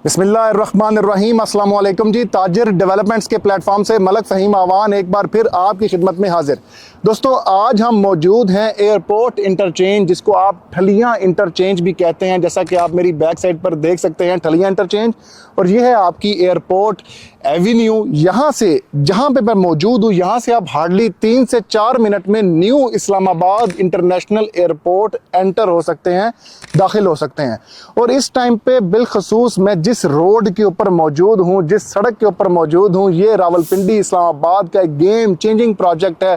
बिस्मिल्लाहिर्रहमानिर्रहीम, अस्सलाम वालेकुम जी। ताजिर डेवलपमेंट्स के प्लेटफॉर्म से मलक फ़हीम आवान एक बार फिर आपकी खिदमत में हाजिर। दोस्तों, आज हम मौजूद हैं एयरपोर्ट इंटरचेंज, जिसको आप ठलियाँ इंटरचेंज भी कहते हैं, जैसा कि आप मेरी बैक साइड पर देख सकते हैं, ठलियाँ इंटरचेंज। और ये है आपकी एयरपोर्ट एवेन्यू। यहाँ से जहाँ पे मैं मौजूद हूँ, यहाँ से आप हार्डली 3 से 4 मिनट में new Islamabad international airport enter हो सकते हैं, दाखिल हो सकते हैं। और इस टाइम पे बिलखसूस मैं जिस रोड के ऊपर मौजूद हूँ, जिस सड़क के ऊपर मौजूद हूँ, ये रावलपिंडी इस्लामाबाद का एक गेम चेंजिंग प्रोजेक्ट है,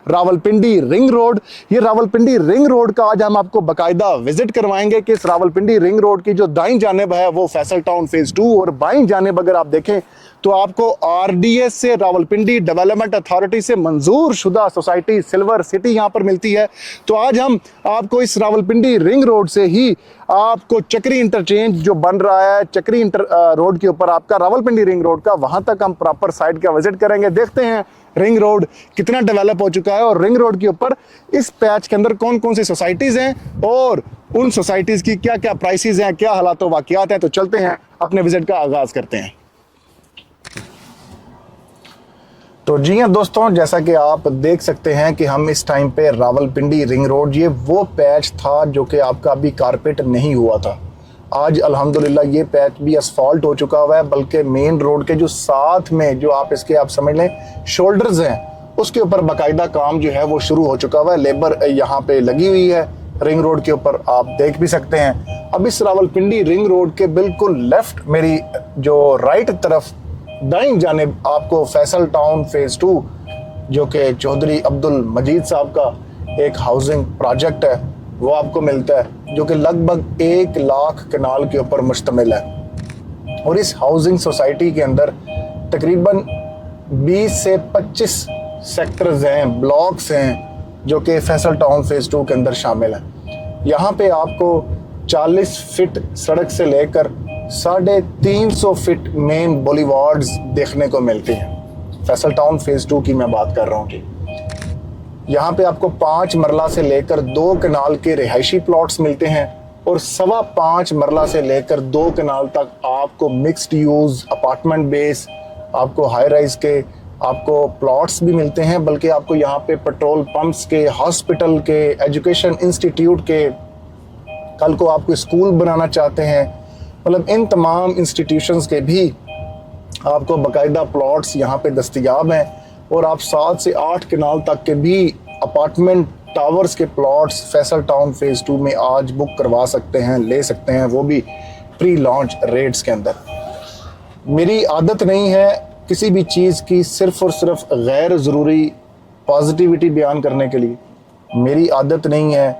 रावलपिंडी रिंग रोड। ये रावलपिंडी रिंग रोड का आज हम आपको बाकायदा विजिट करवाएंगे कि इस रावलपिंडी रिंग रोड की जो दाईं जानिब है वो फैसल टाउन फेज 2, और बाईं जानिब अगर आप देखें तो आपको आरडीएस से, रावलपिंडी डेवलपमेंट अथॉरिटी से मंजूर शुदा सोसाइटी सिल्वर सिटी यहाँ पर मिलती है। तो आज हम आपको इस रावलपिंडी रिंग रोड से ही आपको चक्री इंटरचेंज जो बन रहा है, चक्री रोड के ऊपर आपका रावलपिंडी रिंग रोड का, वहां तक हम प्रॉपर साइड का विजिट करेंगे। देखते हैं रिंग रोड कितना डेवलप हो चुका है और रिंग रोड के ऊपर इस पैच के अंदर कौन कौन सी सोसाइटीज हैं और उन सोसाइटीज की क्या क्या प्राइसेस हैं, क्या हालात व वाक़ियात हैं। तो चलते हैं, अपने विजिट का आगाज करते हैं। तो जी हाँ दोस्तों, जैसा कि आप देख सकते हैं कि हम इस टाइम पे रावलपिंडी रिंग रोड, ये वो पैच था जो कि आपका अभी कारपेट नहीं हुआ था। आज अल्हम्दुलिल्लाह ये पैच भी असफाल्ट हो चुका हुआ है, बल्कि मेन रोड के जो साथ में जो आप इसके आप समझ लें शोल्डर्स हैं, उसके ऊपर बाकायदा काम जो है वो शुरू हो चुका हुआ है। लेबर यहाँ पे लगी हुई है रिंग रोड के ऊपर, आप देख भी सकते हैं। अब इस रावलपिंडी रिंग रोड के बिल्कुल लेफ्ट, मेरी जो राइट तरफ दाईं जानिब आपको फैसल टाउन फेज 2 जो कि चौधरी अब्दुल मजीद साहब का एक हाउसिंग प्रोजेक्ट है वो आपको मिलता है, जो कि लगभग 1 लाख कनाल के ऊपर मुश्तमिल है। और इस हाउसिंग सोसाइटी के अंदर तकरीबन 20 से 25 सेक्टर्स हैं, ब्लॉक्स हैं, जो कि फैसल टाउन फेज 2 के अंदर शामिल हैं। यहाँ पे आपको 40 फीट सड़क से लेकर 350 फीट मेन बॉलीवार्ड्स देखने को मिलती हैं। फैसल टाउन फेज 2 की मैं बात कर रहा हूँ जी। यहाँ पे आपको 5 मरला से लेकर 2 कनाल के रिहायशी प्लॉट्स मिलते हैं, और 5.25 मरला से लेकर 2 कनाल तक आपको मिक्स्ड यूज अपार्टमेंट बेस, आपको हाई राइज के आपको प्लॉट्स भी मिलते हैं। बल्कि आपको यहाँ पे पेट्रोल पंप्स के, हॉस्पिटल के, एजुकेशन इंस्टीट्यूट के, कल को आपको स्कूल बनाना चाहते हैं, मतलब इन तमाम इंस्टीट्यूशंस के भी आपको बाकायदा प्लॉट्स यहाँ पे दस्तयाब हैं। और आप 7 से 8 कनाल तक के भी अपार्टमेंट टावर्स के प्लॉट्स फैसल टाउन फेज 2 में आज बुक करवा सकते हैं, ले सकते हैं, वो भी प्री लॉन्च रेट्स के अंदर। मेरी आदत नहीं है किसी भी चीज़ की सिर्फ और सिर्फ गैर ज़रूरी पॉजिटिविटी बयान करने के लिए, मेरी आदत नहीं है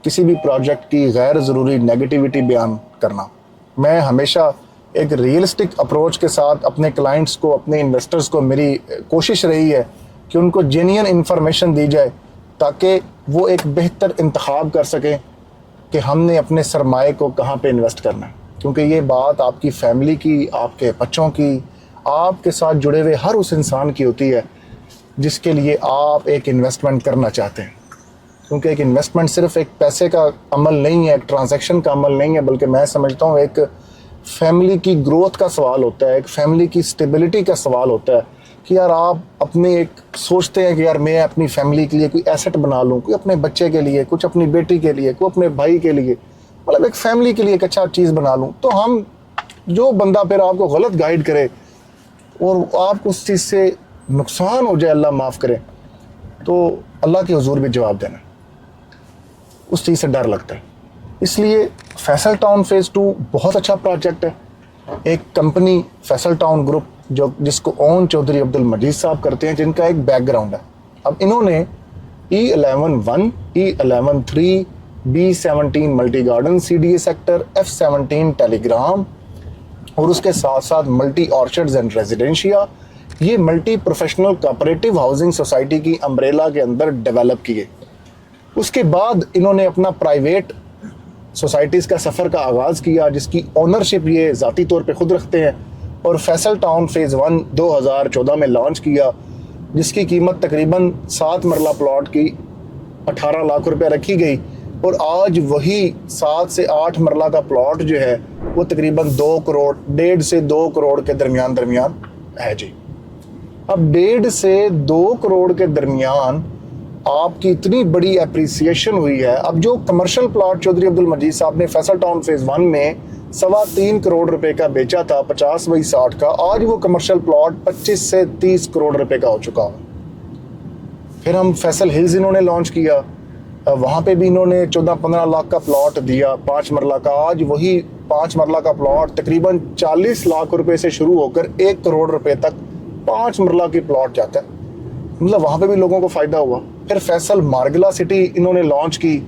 किसी भी प्रोजेक्ट की गैर ज़रूरी नेगेटिविटी बयान करना। मैं हमेशा एक रियलिस्टिक अप्रोच के साथ अपने क्लाइंट्स को, अपने इन्वेस्टर्स को, मेरी कोशिश रही है कि उनको जेन्युइन इंफॉर्मेशन दी जाए ताकि वो एक बेहतर इंतखाब कर सकें कि हमने अपने सरमाए को कहाँ पे इन्वेस्ट करना है। क्योंकि ये बात आपकी फैमिली की, आपके बच्चों की, आपके साथ जुड़े हुए हर उस इंसान की होती है जिसके लिए आप एक इन्वेस्टमेंट करना चाहते हैं। क्योंकि एक इन्वेस्टमेंट सिर्फ एक पैसे का अमल नहीं है, एक ट्रांजैक्शन का अमल नहीं है, बल्कि मैं समझता हूँ एक फैमिली की ग्रोथ का सवाल होता है, एक फैमिली की स्टेबिलिटी का सवाल होता है कि यार आप अपने एक सोचते हैं कि यार मैं अपनी फैमिली के लिए कोई एसेट बना लूँ, कोई अपने बच्चे के लिए, कुछ अपनी बेटी के लिए, कोई अपने भाई के लिए, मतलब एक फैमिली के लिए एक अच्छा चीज़ बना लूँ। तो हम जो बंदा फिर आपको गलत गाइड करे और आपको उस चीज़ से नुकसान हो जाए, अल्लाह माफ़ करे, तो अल्लाह के हुजूर भी जवाब देना, उस चीज़ से डर लगता है। इसलिए फैसल टाउन फेज 2 बहुत अच्छा प्रोजेक्ट है। एक कंपनी फैसल टाउन ग्रुप जो जिसको ओन चौधरी अब्दुल मजीद साहब करते हैं, जिनका एक बैकग्राउंड है। अब इन्होंने E11-1, E11-3, B17 multi garden CDA sector, F17 Telegram और उसके साथ साथ मल्टी ऑर्चर्ड्स एंड रेजिडेंशिया, ये multi professional cooperative housing society की अम्ब्रेला के अंदर डेवलप किए। उसके बाद इन्होंने अपना प्राइवेट सोसाइटीज़ का सफ़र का आगाज़ किया, जिसकी ओनरशिप ये ज़ाती तौर पे ख़ुद रखते हैं, और फैसल टाउन फेज़ 1 2014 में लॉन्च किया, जिसकी कीमत तकरीबन 7 मरला प्लॉट की 18 लाख रुपए रखी गई, और आज वही 7 से 8 मरला का प्लॉट जो है वो तकरीबन 2 करोड़, 1.5 से 2 करोड़ के दरमियान है जी। अब 1.5 से 2 करोड़ के दरमियान आपकी इतनी बड़ी एप्रिसिएशन हुई है। अब जो कमर्शियल प्लॉट चौधरी अब्दुल मजीद साहब ने फैसल टाउन फेज़ 1 में 3.25 करोड़ रुपए का बेचा था, 50 बाई 60 का, आज वो कमर्शियल प्लॉट 25 से 30 करोड़ रुपए का हो चुका है। फिर हम फैसल हिल्स इन्होंने लॉन्च किया, वहाँ पे भी इन्होंने 14-15 लाख का प्लॉट दिया, 5 मरला का। आज वही 5 मरला का प्लॉट तकरीबन 40 लाख रुपए से शुरू होकर 1 करोड़ रुपए तक 5 मरला की प्लॉट जाता है। मतलब वहाँ पे भी लोगों को फ़ायदा हुआ। फिर फैसल मार्गला सिटी इन्होंने लॉन्च की,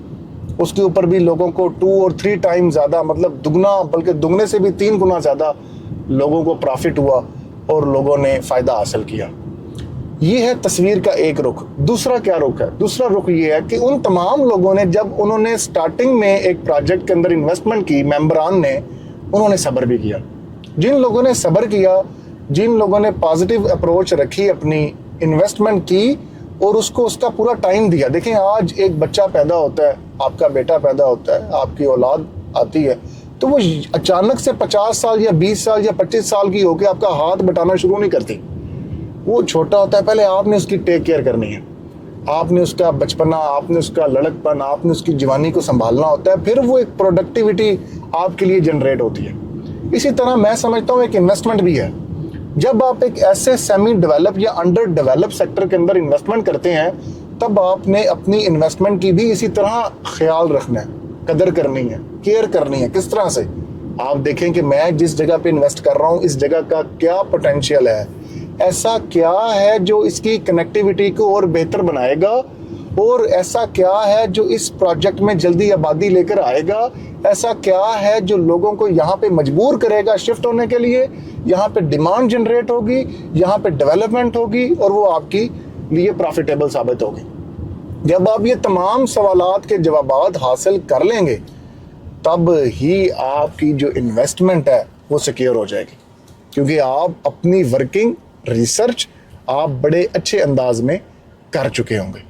उसके ऊपर भी लोगों को 2 और 3 टाइम ज़्यादा, मतलब दुगना, बल्कि दुगने से भी 3 गुना ज़्यादा लोगों को प्रॉफिट हुआ और लोगों ने फ़ायदा हासिल किया। ये है तस्वीर का एक रुख। दूसरा क्या रुख है? दूसरा रुख ये है कि उन तमाम लोगों ने, जब उन्होंने स्टार्टिंग में एक प्रोजेक्ट के अंदर इन्वेस्टमेंट की, मेंबरान ने, उन्होंने सब्र भी किया। जिन लोगों ने सब्र किया, जिन लोगों ने पॉजिटिव अप्रोच रखी, अपनी इन्वेस्टमेंट की और उसको उसका पूरा टाइम दिया। देखें, आज एक बच्चा पैदा होता है, आपका बेटा पैदा होता है, आपकी औलाद आती है, तो वो अचानक से 50 साल या 20 साल या 25 साल की होकर आपका हाथ बटाना शुरू नहीं करती। वो छोटा होता है, पहले आपने उसकी टेक केयर करनी है, आपने उसका बचपना, आपने उसका लड़कपन, आपने उसकी जवानी को संभालना होता है, फिर वो एक प्रोडक्टिविटी आपके लिए जनरेट होती है। इसी तरह मैं समझता हूँ एक इन्वेस्टमेंट भी है। जब आप एक ऐसे सेमी डेवलप या अंडर डेवलप सेक्टर के अंदर इन्वेस्टमेंट करते हैं, तब आपने अपनी इन्वेस्टमेंट की भी इसी तरह ख्याल रखना है, कदर करनी है, केयर करनी है। किस तरह से? आप देखें कि मैं जिस जगह पे इन्वेस्ट कर रहा हूँ, इस जगह का क्या पोटेंशियल है, ऐसा क्या है जो इसकी कनेक्टिविटी को और बेहतर बनाएगा, और ऐसा क्या है जो इस प्रोजेक्ट में जल्दी आबादी लेकर आएगा, ऐसा क्या है जो लोगों को यहाँ पे मजबूर करेगा शिफ्ट होने के लिए, यहाँ पे डिमांड जनरेट होगी, यहाँ पे डेवलपमेंट होगी और वो आपकी लिए प्रॉफिटेबल साबित होगी। जब आप ये तमाम सवालात के जवाबात हासिल कर लेंगे, तब ही आपकी जो इन्वेस्टमेंट है वो सिक्योर हो जाएगी, क्योंकि आप अपनी वर्किंग रिसर्च आप बड़े अच्छे अंदाज में कर चुके होंगे।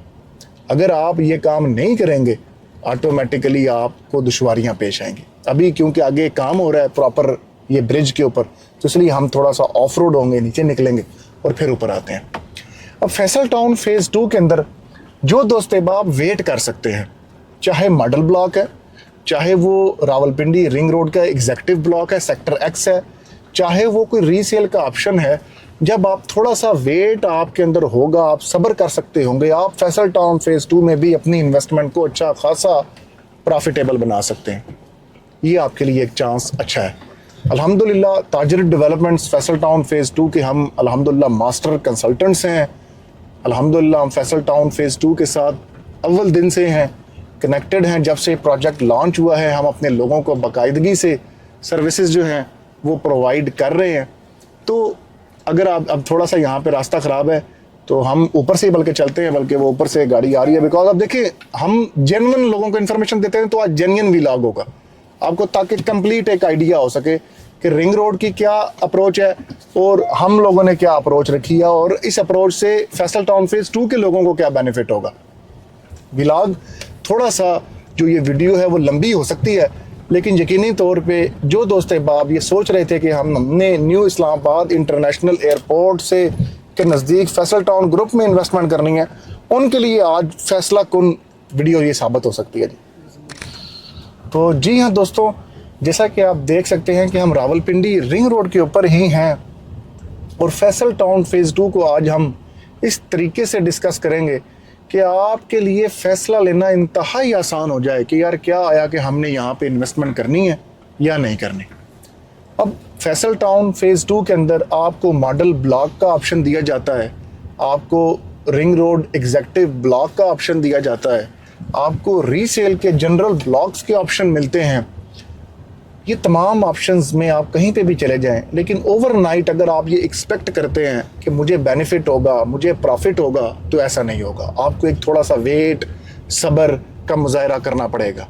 अगर आप ये काम नहीं करेंगे, ऑटोमेटिकली आपको दुश्वारियां पेश आएंगी। अभी क्योंकि आगे काम हो रहा है प्रॉपर ये ब्रिज के ऊपर, तो इसलिए हम थोड़ा सा ऑफ रोड होंगे, नीचे निकलेंगे और फिर ऊपर आते हैं। अब फैसल टाउन फेज़ 2 के अंदर जो दोस्त आप वेट कर सकते हैं, चाहे मॉडल ब्लॉक है, चाहे वो रावलपिंडी रिंग रोड का एग्जेक्टिव ब्लॉक है, सेक्टर एक्स है, चाहे वो कोई रीसेल का ऑप्शन है, जब आप थोड़ा सा वेट आपके अंदर होगा, आप सब्र कर सकते होंगे, आप फैसल टाउन फेज़ 2 में भी अपनी इन्वेस्टमेंट को अच्छा खासा प्रॉफिटेबल बना सकते हैं। ये आपके लिए एक चांस अच्छा है। अल्हम्दुलिल्लाह ताजर डेवलपमेंट्स फैसल टाउन फेज़ 2 के हम अल्हम्दुलिल्लाह मास्टर कंसल्टेंट्स हैं। अल्हम्दुलिल्लाह हम फैसल टाउन फेज़ 2 के साथ अव्वल दिन से हैं, कनेक्टेड हैं। जब से प्रोजेक्ट लॉन्च हुआ है, हम अपने लोगों को बाकायदगी से सर्विसेज जो हैं वो प्रोवाइड कर रहे हैं। तो अगर आप अब थोड़ा सा यहाँ पे रास्ता ख़राब है तो हम ऊपर से ही बल्कि चलते हैं, बल्कि वो ऊपर से गाड़ी आ रही है, बिकॉज अब देखिए हम जेन्युइन लोगों को इन्फॉर्मेशन देते हैं, तो आज जेन्युइन व्लॉग होगा आपको, ताकि कंप्लीट एक आइडिया हो सके कि रिंग रोड की क्या अप्रोच है और हम लोगों ने क्या अप्रोच रखी है, और इस अप्रोच से फैसल टाउन फेज़ 2 के लोगों को क्या बेनिफिट होगा। व्लॉग थोड़ा सा जो ये वीडियो है वो लंबी हो सकती है, लेकिन यकीनी तौर पे जो दोस्त अहबाब ये सोच रहे थे कि हमने न्यू इस्लामाबाद इंटरनेशनल एयरपोर्ट से के नज़दीक फैसल टाउन ग्रुप में इन्वेस्टमेंट करनी है, उनके लिए आज फैसला कुन वीडियो ये साबित हो सकती है जी। तो जी हाँ दोस्तों, जैसा कि आप देख सकते हैं कि हम रावलपिंडी रिंग रोड के ऊपर ही हैं और फैसल टाउन फेज़ 2 को आज हम इस तरीके से डिस्कस करेंगे कि आपके लिए फ़ैसला लेना इंतहाई आसान हो जाए कि यार क्या आया कि हमने यहाँ पे इन्वेस्टमेंट करनी है या नहीं करनी। अब फैसल टाउन फेज़ 2 के अंदर आपको मॉडल ब्लॉक का ऑप्शन दिया जाता है, आपको रिंग रोड एग्जेक्टिव ब्लॉक का ऑप्शन दिया जाता है, आपको रीसेल के जनरल ब्लॉक्स के ऑप्शन मिलते हैं। ये तमाम ऑप्शंस में आप कहीं पे भी चले जाएं, लेकिन ओवरनाइट अगर आप ये एक्सपेक्ट करते हैं कि मुझे बेनिफिट होगा, मुझे प्रॉफिट होगा, तो ऐसा नहीं होगा। आपको एक थोड़ा सा वेट, सब्र का मुजाहरा करना पड़ेगा।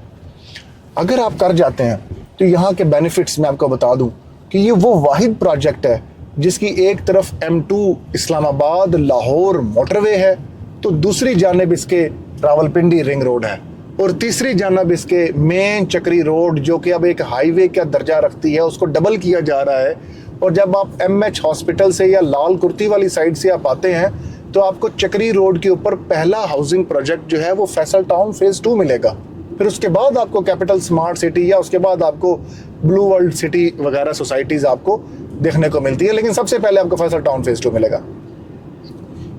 अगर आप कर जाते हैं तो यहाँ के बेनिफिट्स मैं आपको बता दूँ कि ये वो वाहिद प्रोजेक्ट है जिसकी एक तरफ M2 इस्लामाबाद लाहौर मोटरवे है, तो दूसरी जानिब इसके रावलपिंडी रिंग रोड है। और तीसरी जानब इसके मेन चक्री रोड जो कि अब एक हाईवे का दर्जा रखती है उसको डबल किया जा रहा है। और जब आप MH हॉस्पिटल से या लाल कुर्ती वाली साइड से आप आते हैं तो आपको चक्री रोड के ऊपर पहला हाउसिंग प्रोजेक्ट जो है वो फैसल टाउन फेज़ 2 मिलेगा। फिर उसके बाद आपको कैपिटल स्मार्ट सिटी या उसके बाद आपको ब्लू वर्ल्ड सिटी वगैरह सोसाइटीज़ आपको देखने को मिलती है, लेकिन सबसे पहले आपको फैसल टाउन फेज़ 2 मिलेगा।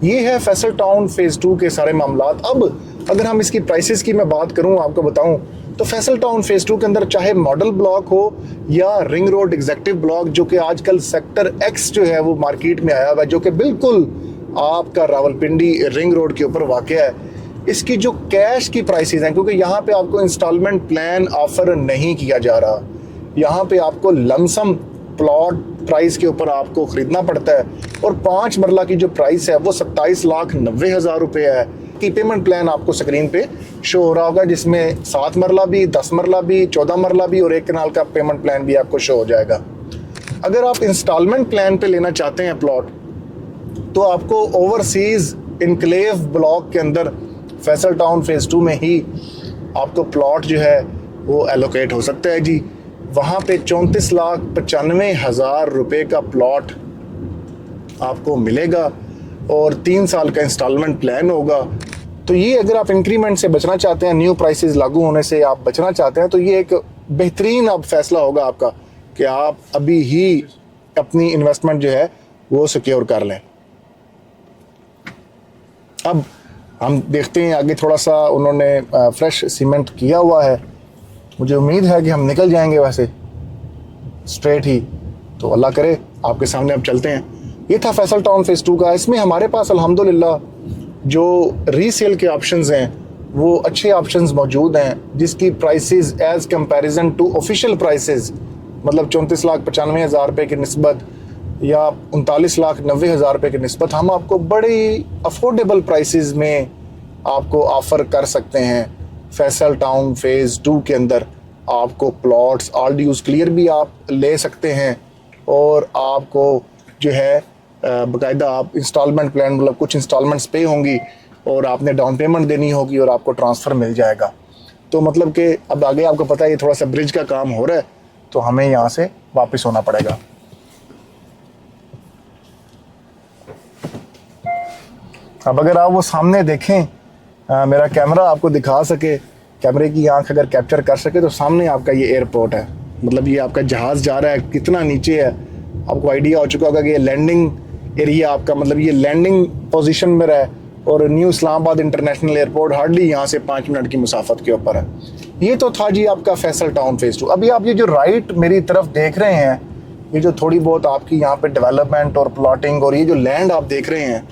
ये है फैसल टाउन फेज़ 2 के सारे मामलात। अब अगर हम इसकी प्राइसेस की मैं बात करूं, आपको बताऊं, तो फैसल टाउन फेज़ 2 के अंदर चाहे मॉडल ब्लॉक हो या रिंग रोड एग्जेक्टिव ब्लॉक जो कि आजकल सेक्टर X जो है वो मार्केट में आया हुआ है, जो कि बिल्कुल आपका रावलपिंडी रिंग रोड के ऊपर वाक़या है, इसकी जो कैश की प्राइसेस हैं, क्योंकि यहाँ पे आपको इंस्टॉलमेंट प्लान ऑफ़र नहीं किया जा रहा, यहाँ पे आपको लमसम प्लॉट प्राइस के ऊपर आपको ख़रीदना पड़ता है। और 5 मरला की जो प्राइस है वो 27,90,000 रुपये है। की पेमेंट प्लान आपको स्क्रीन पे शो हो रहा होगा, जिसमें 7 मरला भी, 10 मरला भी, 14 मरला भी और 1 कनाल का पेमेंट प्लान भी आपको शो हो जाएगा। अगर आप इंस्टॉलमेंट प्लान पे लेना चाहते हैं प्लॉट, तो आपको ओवरसीज़ इनक्लेव ब्लॉक के अंदर फैसल टाउन फेज़ 2 में ही आपको प्लॉट जो है वो एलोकेट हो सकता है जी। वहाँ पे 34,95,000 रुपये का प्लॉट आपको मिलेगा और 3 साल का इंस्टॉलमेंट प्लान होगा। तो ये अगर आप इंक्रीमेंट से बचना चाहते हैं, न्यू प्राइसेस लागू होने से आप बचना चाहते हैं, तो ये एक बेहतरीन अब फैसला होगा आपका कि आप अभी ही अपनी इन्वेस्टमेंट जो है वो सिक्योर कर लें। अब हम देखते हैं आगे, थोड़ा सा उन्होंने फ्रेश सीमेंट किया हुआ है, मुझे उम्मीद है कि हम निकल जाएंगे वैसे स्ट्रेट ही, तो अल्लाह करे। आपके सामने अब चलते हैं। ये था फैसल टाउन फेज़ 2 का। इसमें हमारे पास अल्हम्दुलिल्लाह जो रीसेल के ऑप्शंस हैं वो अच्छे ऑप्शंस मौजूद हैं, जिसकी prices as comparison to official prices, मतलब 34,95,000 रुपये की निस्बत या 39,90,000 रुपये की निस्बत हम आपको बड़ी अफोर्डेबल प्राइसेस में आपको ऑफ़र कर सकते हैं। फैसल टाउन फेज़ 2 के अंदर आपको प्लॉट्स ऑल ड्यूज क्लियर भी आप ले सकते हैं और आपको जो है बाकायदा आप इंस्टॉलमेंट प्लान, मतलब कुछ इंस्टॉलमेंट्स पे होंगी और आपने डाउन पेमेंट देनी होगी और आपको ट्रांसफ़र मिल जाएगा। तो मतलब कि अब आगे आपको पता है ये थोड़ा सा ब्रिज का काम हो रहा है, तो हमें यहाँ से वापस होना पड़ेगा। अब अगर आप वो सामने देखें, मेरा कैमरा आपको दिखा सके, कैमरे की आंख अगर कैप्चर कर सके, तो सामने आपका ये एयरपोर्ट है। मतलब ये आपका जहाज़ जा रहा है, कितना नीचे है आपको आइडिया हो चुका होगा कि ये लैंडिंग एरिया आपका, मतलब ये लैंडिंग पोजीशन में है और new Islamabad international airport hardly यहाँ से 5 मिनट की मुसाफत के ऊपर है। ये तो था जी आपका फैसल टाउन फेज़ 2। अभी आप ये जो राइट मेरी तरफ देख रहे हैं, ये जो थोड़ी बहुत आपकी यहाँ पे डेवलपमेंट और प्लॉटिंग और ये जो लैंड आप देख रहे हैं,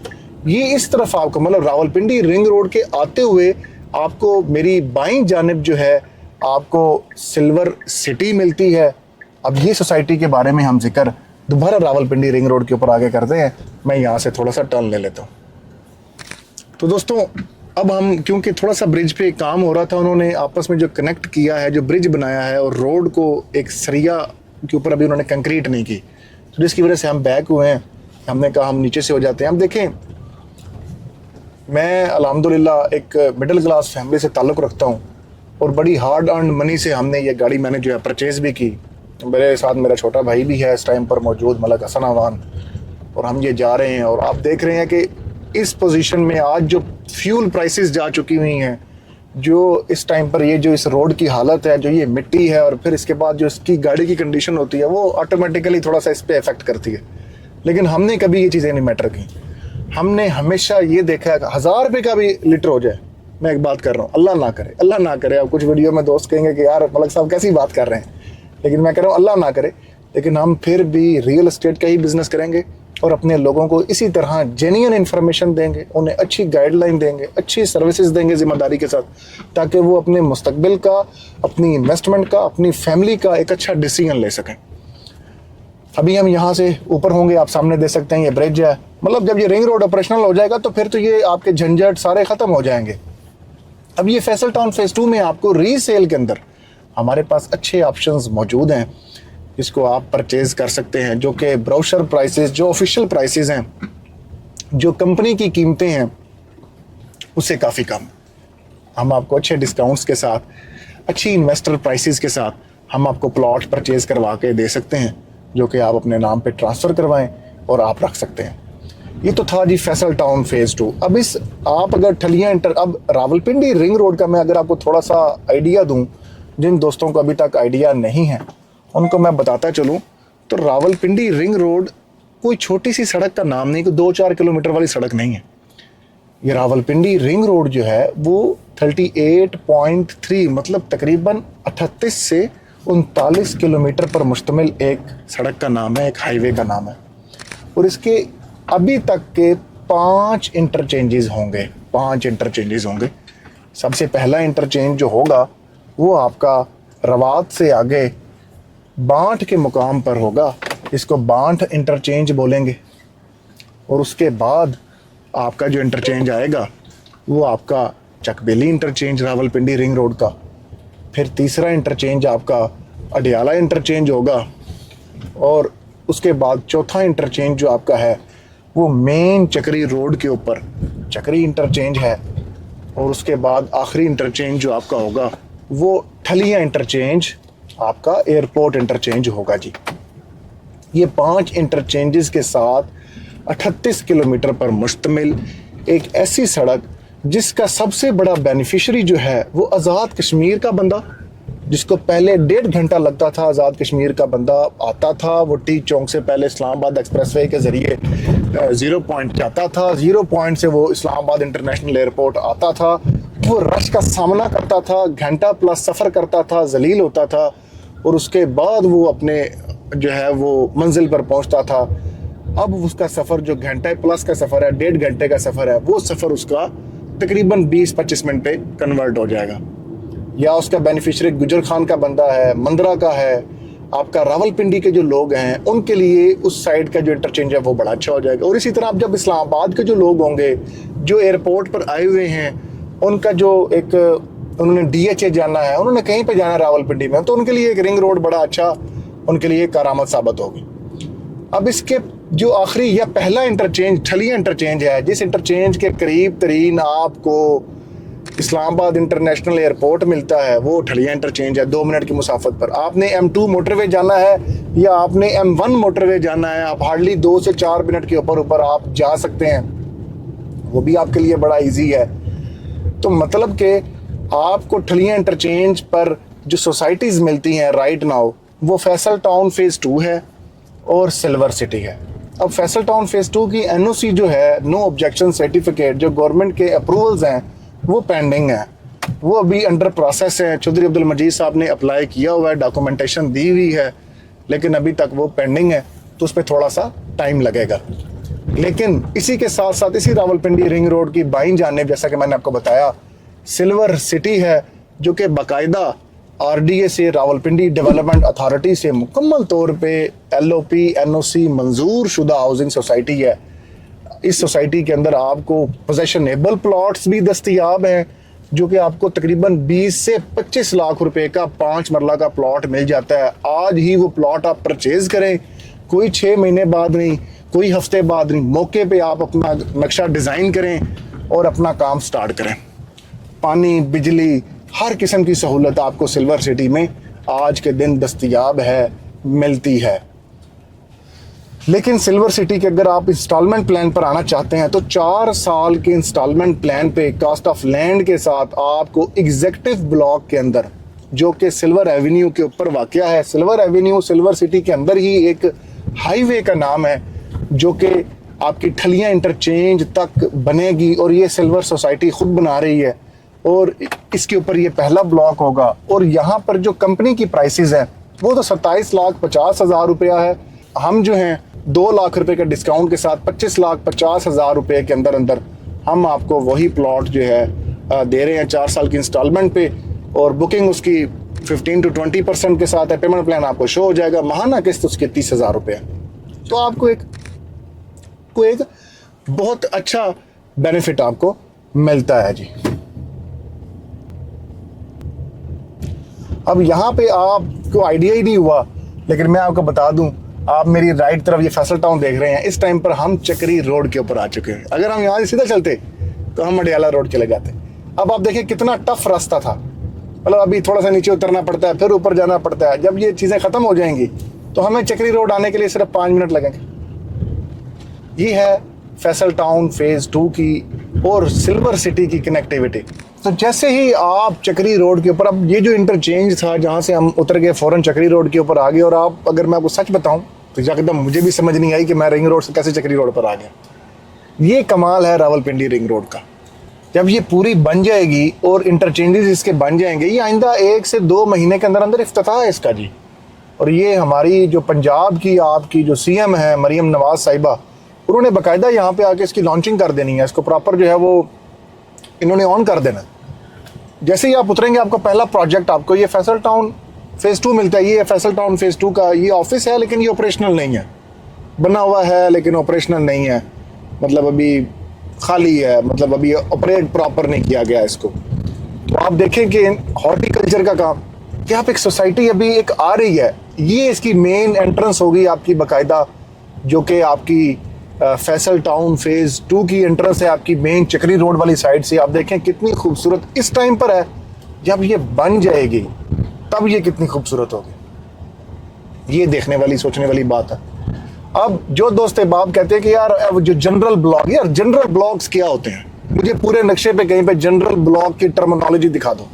ये इस तरफ आपको, मतलब रावलपिंडी रिंग रोड के आते हुए आपको मेरी बाईं जानिब जो है आपको सिल्वर सिटी मिलती है। अब ये सोसाइटी के बारे में हम जिक्र दोबारा रावलपिंडी रिंग रोड के ऊपर आगे करते हैं। मैं यहाँ से थोड़ा सा टर्न ले लेता हूँ। तो दोस्तों अब हम, क्योंकि थोड़ा सा ब्रिज पे काम हो रहा था, उन्होंने आपस में जो कनेक्ट किया है, जो ब्रिज बनाया है और रोड को एक सरिया के ऊपर अभी उन्होंने कंक्रीट नहीं की, तो जिसकी वजह से हम बैक हुए हैं। हमने कहा हम नीचे से हो जाते हैं। अब देखें, मैं अल्हम्दुलिल्लाह एक मिडिल क्लास फैमिली से ताल्लुक़ रखता हूँ और बड़ी हार्ड अर्न मनी से हमने ये गाड़ी मैंने जो है परचेज़ भी की। मेरे साथ मेरा छोटा भाई भी है इस टाइम पर मौजूद, मलक हसन अवान, और हम ये जा रहे हैं। और आप देख रहे हैं कि इस पोजीशन में आज जो फ्यूल प्राइसेस जा चुकी हुई हैं, जो इस टाइम पर ये जो इस रोड की हालत है, जो ये मिट्टी है और फिर इसके बाद जो इसकी गाड़ी की कंडीशन होती है, वो ऑटोमेटिकली थोड़ा सा इस पर इफेक्ट करती है। लेकिन हमने कभी ये चीज़ें नहीं मैटर की। हमने हमेशा ये देखा है 1000 रुपये का भी लीटर हो जाए, मैं एक बात कर रहा हूँ, अल्लाह ना करे, अल्लाह ना करे। अब कुछ वीडियो में दोस्त कहेंगे कि यार मलक साहब कैसी बात कर रहे हैं, लेकिन मैं कह रहा हूँ अल्लाह ना करे, लेकिन हम फिर भी रियल एस्टेट का ही बिज़नेस करेंगे और अपने लोगों को इसी तरह जेन्युइन इन्फॉर्मेशन देंगे, उन्हें अच्छी गाइडलाइन देंगे, अच्छी सर्विसेज देंगे ज़िम्मेदारी के साथ, ताकि वो अपने मुस्तकबिल का, अपनी इन्वेस्टमेंट का, अपनी फैमिली का एक अच्छा डिसीजन ले सकें। अभी हम यहाँ से ऊपर होंगे, आप सामने दे सकते हैं ये ब्रिज है। मतलब जब ये रिंग रोड ऑपरेशनल हो जाएगा तो फिर तो ये आपके झंझट सारे ख़त्म हो जाएंगे। अब ये फैसल टाउन फेज़ 2 में आपको रीसेल के अंदर हमारे पास अच्छे ऑप्शंस मौजूद हैं, जिसको आप परचेज़ कर सकते हैं, जो कि ब्रोशर प्राइसेस, जो ऑफिशियल प्राइसेस हैं, जो कंपनी की कीमतें हैं, उससे काफ़ी कम। हम आपको अच्छे डिस्काउंट्स के साथ, अच्छी इन्वेस्टर प्राइसेस के साथ हम आपको प्लॉट परचेज़ करवा के दे सकते हैं, जो कि आप अपने नाम पे ट्रांसफ़र करवाएं और आप रख सकते हैं। ये तो था जी फैसल टाउन फेज़ 2। अब आप अगर ठलियाँ अब रावलपिंडी रिंग रोड का मैं अगर आपको थोड़ा सा आइडिया दूँ, जिन दोस्तों को अभी तक आइडिया नहीं है उनको मैं बताता चलूँ, तो रावलपिंडी रिंग रोड कोई छोटी सी सड़क का नाम नहीं, कोई 2-4 किलोमीटर वाली सड़क नहीं है। ये रावलपिंडी रिंग रोड जो है वो 38.3 मतलब तकरीबन 38 से 39 किलोमीटर पर मुश्तमिल एक सड़क का नाम है, एक हाईवे का नाम है। और इसके अभी तक के 5 इंटरचेंजेस होंगे। सबसे पहला इंटरचेंज जो होगा वो आपका रवात से आगे बांट के मुकाम पर होगा, इसको बांट इंटरचेंज बोलेंगे। और उसके बाद आपका जो इंटरचेंज आएगा वो आपका Chakbeli interchange Rawalpindi ring road का। फिर तीसरा इंटरचेंज आपका अडियाला इंटरचेंज होगा। और उसके बाद चौथा इंटरचेंज जो आपका है वो मेन चक्री रोड के ऊपर चक्री इंटरचेंज है। और उसके बाद आखिरी इंटरचेंज जो आपका होगा वो ठलिया इंटरचेंज आपका एयरपोर्ट इंटरचेंज होगा जी। ये 5 इंटरचेंजेस के साथ 38 किलोमीटर पर मुश्तमिल एक ऐसी सड़क जिसका सबसे बड़ा बेनिफिशरी जो है वो आज़ाद कश्मीर का बंदा, जिसको पहले 1.5 घंटा लगता था, आज़ाद कश्मीर का बंदा आता था, वो टी चौक से पहले इस्लामाबाद एक्सप्रेसवे के ज़रिए 0 पॉइंट जाता था, 0 पॉइंट से वो इस्लामाबाद इंटरनेशनल एयरपोर्ट आता था, वो रश का सामना करता था, घंटा प्लस सफ़र करता था, जलील होता था, और उसके बाद वो अपने जो है वो मंजिल पर पहुंचता था। अब उसका सफ़र जो घंटे प्लस का सफ़र है, 1.5 घंटे का सफ़र है, वो सफ़र उसका तकरीबन 20-25 मिनट पे कन्वर्ट हो जाएगा। या उसका बेनिफिशरी गुजर खान का बंदा है, मंदरा का है, आपका रावलपिंडी के जो लोग हैं उनके लिए उस साइड का जो इंटरचेंज है वो बड़ा अच्छा हो जाएगा। और इसी तरह आप जब इस्लामाबाद के जो लोग होंगे जो एयरपोर्ट पर आए हुए हैं, उनका जो एक उन्होंने DHA जाना है, उन्होंने कहीं पे जाना है रावलपिंडी में, तो उनके लिए एक रिंग रोड बड़ा अच्छा उनके लिए करामत साबित होगी। अब इसके जो आखिरी या पहला इंटरचेंज ठलिया इंटरचेंज है, जिस इंटरचेंज के करीब तरीन आपको इस्लामाबाद इंटरनेशनल एयरपोर्ट मिलता है, वो ठलिया इंटरचेंज है। 2 मिनट की मुसाफत पर आपने M2 मोटरवे जाना है या आपने M1 मोटरवे जाना है, आप हार्डली 2 से 4 मिनट के ऊपर आप जा सकते हैं, वो भी आपके लिए बड़ा इजी है। तो मतलब कि आपको ठलिया इंटरचेंज पर जो सोसाइटीज़ मिलती हैं राइट नाउ, वो फैसल टाउन फेज़ 2 है और सिल्वर सिटी है। अब फैसल टाउन फेज़ 2 की NOC जो है, नो ऑब्जेक्शन सर्टिफिकेट, जो गवर्नमेंट के अप्रूवल्स हैं वो पेंडिंग है, वो अभी अंडर प्रोसेस है। चौधरी अब्दुल मजीद साहब ने अप्लाई किया हुआ है, डॉक्यूमेंटेशन दी हुई है, लेकिन अभी तक वो पेंडिंग है, तो उस पर थोड़ा सा टाइम लगेगा। लेकिन इसी के साथ साथ इसी रावलपिंडी रिंग रोड की बाईं जानिब, जैसा कि मैंने आपको बताया, सिल्वर सिटी है, जो कि बाकायदा RDA से, रावलपिंडी डेवलपमेंट अथॉरिटी से मुकम्मल तौर पे LOP NOC मंजूर शुदा हाउसिंग सोसाइटी है। इस सोसाइटी के अंदर आपको पोजेशनेबल प्लॉट्स भी दस्तयाब हैं, जो कि आपको तकरीबन 20 से 25 लाख रुपए का 5 मरला का प्लॉट मिल जाता है। आज ही वो प्लॉट आप परचेज करें, कोई 6 महीने बाद नहीं, कोई हफ्ते बाद नहीं, मौके पे आप अपना नक्शा डिज़ाइन करें और अपना काम स्टार्ट करें। पानी, बिजली, हर किस्म की सहूलत आपको सिल्वर सिटी में आज के दिन दस्तयाब है, मिलती है। लेकिन सिल्वर सिटी के अगर आप इंस्टॉलमेंट प्लान पर आना चाहते हैं तो 4 साल के इंस्टॉलमेंट प्लान पे कास्ट ऑफ लैंड के साथ आपको एग्जीक्यूटिव ब्लॉक के अंदर, जो कि सिल्वर एवेन्यू के ऊपर वाक़या है, सिल्वर एवेन्यू सिल्वर सिटी के अंदर ही एक हाईवे का नाम है, जो कि आपकी ठलिया इंटरचेंज तक बनेगी, और ये सिल्वर सोसाइटी खुद बना रही है, और इसके ऊपर ये पहला ब्लॉक होगा। और यहाँ पर जो कंपनी की प्राइसेस हैं वो तो 27,50,000 रुपया है। हम जो हैं 2 लाख रुपए के डिस्काउंट के साथ 25,50,000 रुपए के अंदर अंदर हम आपको वही प्लॉट जो है दे रहे हैं 4 साल की इंस्टॉलमेंट पे, और बुकिंग उसकी 15 to 20% के साथ है। पेमेंट प्लान आपको शो हो जाएगा, माहाना किस्त उसके 30,000 रुपये। तो आपको एक बहुत अच्छा बेनिफिट आपको मिलता है जी। अब यहाँ पे आपको आइडिया ही नहीं हुआ, लेकिन मैं आपको बता दूं, आप मेरी राइट तरफ ये फैसल टाउन देख रहे हैं, इस टाइम पर हम चक्री रोड के ऊपर आ चुके हैं। अगर हम यहाँ से सीधा चलते तो हम अडियाला रोड चले जाते, अब आप देखिए कितना टफ रास्ता था, मतलब अभी थोड़ा सा नीचे उतरना पड़ता है, फिर ऊपर जाना पड़ता है। जब ये चीज़ें ख़त्म हो जाएंगी तो हमें चक्री रोड आने के लिए सिर्फ 5 मिनट लगेंगे। ये है फैसल टाउन फेज़ 2 की और सिल्वर सिटी की कनेक्टिविटी। तो जैसे ही आप चक्री रोड के ऊपर, अब ये जो इंटरचेंज था जहाँ से हम उतर के फ़ौरन चक्री रोड के ऊपर आ गए, और आप अगर मैं आपको सच बताऊँ तो एकदम मुझे भी समझ नहीं आई कि मैं रिंग रोड से कैसे चक्री रोड पर आ गया। ये कमाल है रावलपिंडी रिंग रोड का। जब ये पूरी बन जाएगी और इंटरचेंजेस इसके बन जाएंगे, ये आइंदा 1 से 2 महीने के अंदर अंदर इफ्तिताह है इसका जी। और ये हमारी जो पंजाब की आपकी जो सीएम है मरीम नवाज साहिबा, उन्होंने बाकायदा यहाँ पे आके इसकी लॉन्चिंग कर देनी है, इसको प्रॉपर जो है वो इन्होंने ऑन कर देना। जैसे ही आप उतरेंगे आपका पहला प्रोजेक्ट आपको ये फैसल टाउन फेज़ 2 मिलता है। ये फैसल टाउन फेज़ 2 का ये ऑफिस है, लेकिन ये ऑपरेशनल नहीं है, बना हुआ है लेकिन ऑपरेशनल नहीं है, मतलब अभी खाली है, मतलब अभी ऑपरेट प्रॉपर नहीं किया गया इसको। तो आप देखें कि हॉर्टिकल्चर का काम, कि आप एक सोसाइटी अभी एक आ रही है, ये इसकी मेन एंट्रेंस होगी आपकी बाकायदा, जो कि आपकी फैसल टाउन फेज़ 2 की एंट्रेंस है आपकी मेन चक्री रोड वाली साइड से। आप देखें कितनी खूबसूरत इस टाइम पर है, जब ये बन जाएगी तब ये कितनी खूबसूरत होगी, ये देखने वाली सोचने वाली बात है। अब जो दोस्त अहबाब कहते हैं कि यार जो जनरल ब्लॉक, यार जनरल ब्लॉक्स क्या होते हैं, मुझे पूरे नक्शे पे कहीं पे जनरल ब्लॉक की टर्मिनोलॉजी दिखा दो।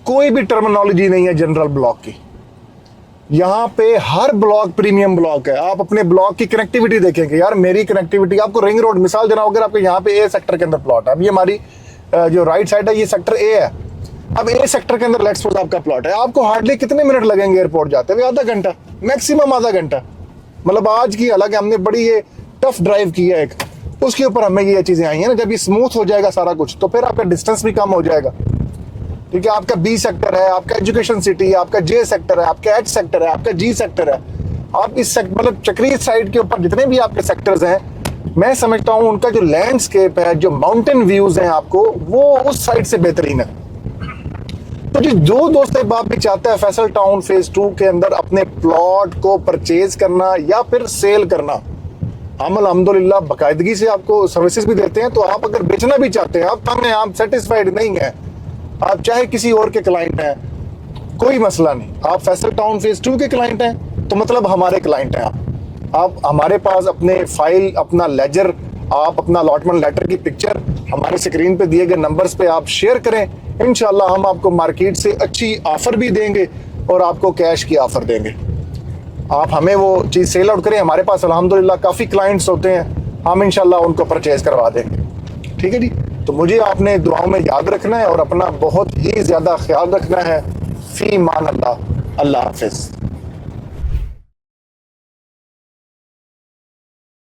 कोई भी टर्मिनोलॉजी नहीं है जनरल ब्लॉक की। यहाँ पे हर ब्लॉक प्रीमियम ब्लॉक है। आप अपने ब्लॉक की कनेक्टिविटी देखेंगे, यार मेरी कनेक्टिविटी आपको रिंग रोड, मिसाल देना अगर आपके यहाँ पे ए सेक्टर के अंदर प्लॉट है, अब ये हमारी जो राइट साइड है ये सेक्टर ए है। अब ए सेक्टर के अंदर लेट्स सपोज आपका प्लॉट है, आपको हार्डली कितने मिनट लगेंगे एयरपोर्ट जाते हुए? आधा घंटा, मैक्सिमम आधा घंटा। मतलब आज की हालांकि हमने बड़ी ये टफ ड्राइव की है एक, उसके ऊपर हमें ये चीज़ें आई हैं ना। जब ये स्मूथ हो जाएगा सारा कुछ तो फिर आपका डिस्टेंस भी कम हो जाएगा। ठीक है, आपका बी सेक्टर है, आपका एजुकेशन सिटी, आपका जे सेक्टर है, आपका एच सेक्टर है, आपका जी सेक्टर है। आप इस मतलब चक्री साइड के ऊपर जितने भी आपके सेक्टर्स हैं, मैं समझता हूँ उनका जो लैंडस्केप है, जो माउंटेन व्यूज हैं आपको, वो उस साइड से बेहतरीन है। तो जो दोस्त बाप भी चाहता है फैसल टाउन फेज़ 2 के अंदर अपने प्लॉट को परचेज करना या फिर सेल करना, हम अल्हम्दुलिल्लाह बाकायदगी से आपको सर्विसेज भी देते हैं। तो आप अगर बेचना भी चाहते हैं, आप तंग हैं, आप सेटिस्फाइड नहीं है, आप चाहे किसी और के क्लाइंट हैं, कोई मसला नहीं। आप फैसल टाउन फेज़ 2 के क्लाइंट हैं तो मतलब हमारे क्लाइंट हैं आप हमारे पास अपने फाइल, अपना लेजर, आप अपना अलॉटमेंट लेटर की पिक्चर हमारे स्क्रीन पे दिए गए नंबर्स पे आप शेयर करें। इंशाल्लाह हम आपको मार्केट से अच्छी ऑफर भी देंगे और आपको कैश की ऑफर देंगे। आप हमें वो चीज़ सेल आउट करें, हमारे पास अल्हम्दुलिल्लाह काफ़ी क्लाइंट्स होते हैं, हम इंशाल्लाह उनको परचेज करवा देंगे। ठीक है जी। तो मुझे आपने दुआओं में याद रखना है और अपना बहुत ही ज़्यादा ख्याल रखना है। फी मान अल्लाह, अल्लाह हाफिज़।